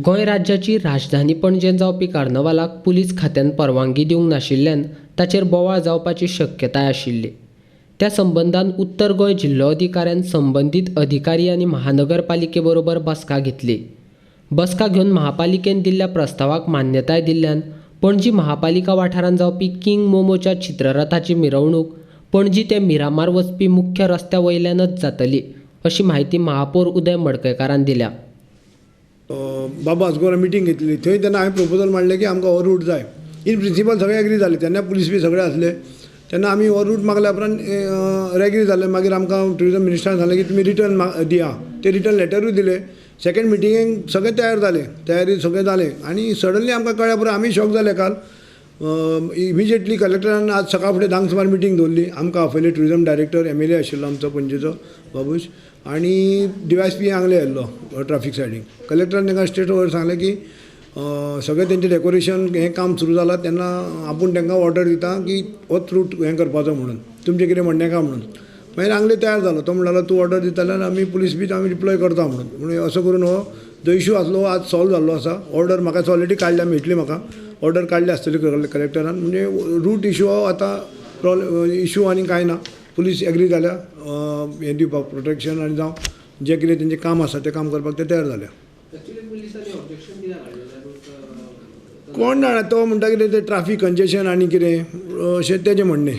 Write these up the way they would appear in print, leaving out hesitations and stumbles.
गोंय राज्याची राजधानी पणजेन जावपी कार्नवालाक पुलीस खात्यान परवानगी दिवंक नाशिल्ल्यान ताचेर बोवाळ जावपाची शक्यताय आशिल्ली। त्या संबंधान उत्तर गोंय जिल्लो अधिकाऱ्यान संबंधीत अधिकारी आनी महानगरपालिके बरोबर बसका घेतली। बसका घेवन महापालिकेन दिल्ल्या प्रस्तावाक मान्यताय दिल्ल्यान पणजी महापालिका वाठारांत जावपी किंग मोमोच्या चित्ररथाची मिरवणूक पणजी ते मिरामार वचपी मुख्य रस्त्या वयल्यानच जातली, अशी माहिती महापौर उदय मडकयकारान दिल्या। बाबा आसगांवां मिटींग घेतली थंय तेन्ना हांवें प्रपोजल मांडलें की आमकां हो रूट जाय। इन प्रिंसिपल सगळे एग्री जाले, तेन्ना पुलीस बी सगळे आसले, तेन्ना आमी हो रूट मागल्या उपरांत एग्री जाले। मागीर आमकां टुरिजम मिनिस्टरान सांगलें की तुमी रिटर्न दिया, ते रिटर्न लेटरूय दिले। सेकंड मिटिंगेक सगळे तयार जाले, तयारी सगळे जाले आनी सडनली आमकां कळ्ळ्या पुरो आमी शॉक जाले। काल इमिजिएटली कलेक्टरान आज सकाळ फुडें 10 सुमार मिटींग दवरली। आमकां आपयले टुरिजम डायरेक्टर MLA आशिल्लो आमचो पणजेचो बाबूश आनी DYSP आंगले येयल्लो ट्राफीक सायडीक। कलेक्टरान तांकां स्ट्रेट ओवर सांगलें की सगळें तेंचें डेकोरेशन हें काम सुरू जालां तेन्ना आपूण तांकां ऑर्डर दिता की होच रूट हें करपाचो म्हणून, तुमचें कितें म्हणणें काय म्हणून। मागीर आंगले तयार जालो, तो म्हणटालो तूं ऑर्डर दिता जाल्यार आमी पुलीस बी आमी डिप्लॉय करता म्हणून असो करून हो जो इशू आसलो आज सॉल्व जाल्लो आसा। ऑर्डर म्हाका ऑलरेडी काडल्या, मेळटली म्हाका ऑर्डर काडली आसतली कलेक्टरान। म्हणजे रूट इशू हो आतां प्रॉब्लेम इशू आनी कांय ना। पुलीस एग्री जाल्या हें दिवपाक प्रोटेक्शन आनी जावं जें कितें तेंचें काम आसा तें काम करपाक ते तयार जाल्या। कोण जाणा, तो म्हणटा कितें तें ट्राफीक कंजेशन आनी कितें अशें तेजें म्हणणें।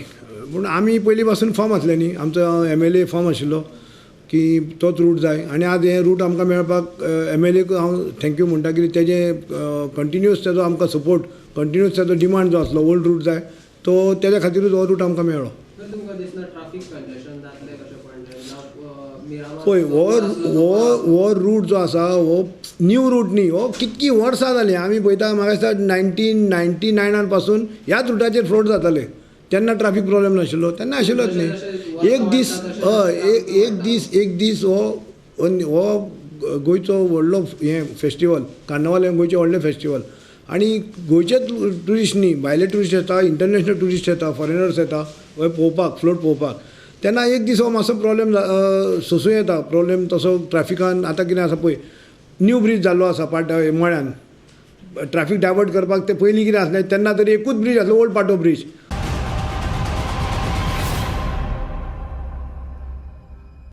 पूण आमी पयलीं पासून फॉर्म आसले न्ही, आमचो MLA फॉर्म आशिल्लो की तोच रूट जाय आनी आज हें रूट आमकां मेळपाक MLAक हांव थँक्यू म्हणटा की तेजें कंटिन्यूअस तेजो आमकां सपोर्ट, कंटिन्यूअस तेजो डिमांड जो आसलो ओल्ड रूट जाय तो तेज्या खातीरूच हो रूट आमकां मेळ्ळो। पळय हो रूट जो आसा हो न्यू रूट न्ही, हो कितकी वर्सां जालीं आमी पळयता। म्हाका दिसता 1999 पासून ह्याच रुटाचेर फ्लोट जाताले, तेन्ना ट्राफीक प्रॉब्लेम नाशिल्लो, तेन्ना आशिल्लोच न्ही। एक दीस हो गोंयचो व्हडलो हें फेस्टिवल, कार्नावाल हें गोंयचें व्हडलें फेस्टिवल आनी गोंयचे ट्युरिस्ट न्ही, भायले ट्युरिस्ट येता, इंटरनॅशनल ट्युरिस्ट येता, फॉरेनर्स येता हो पळोवपाक, फ्लोट पळोवपाक। तेन्ना एक दीस हो मातसो प्रॉब्लेम सोंसूं येता, प्रॉब्लेम तसो ट्राफिकान। आतां कितें आसा पळय, न्यू ब्रीज जाल्लो आसा मळ्यान, ट्राफीक डायवर्ट करपाक ते पयलीं कितें आसलें तेन्ना तरी एकूच ब्रीज आसलो, ओल्ड पाटो ब्रीज।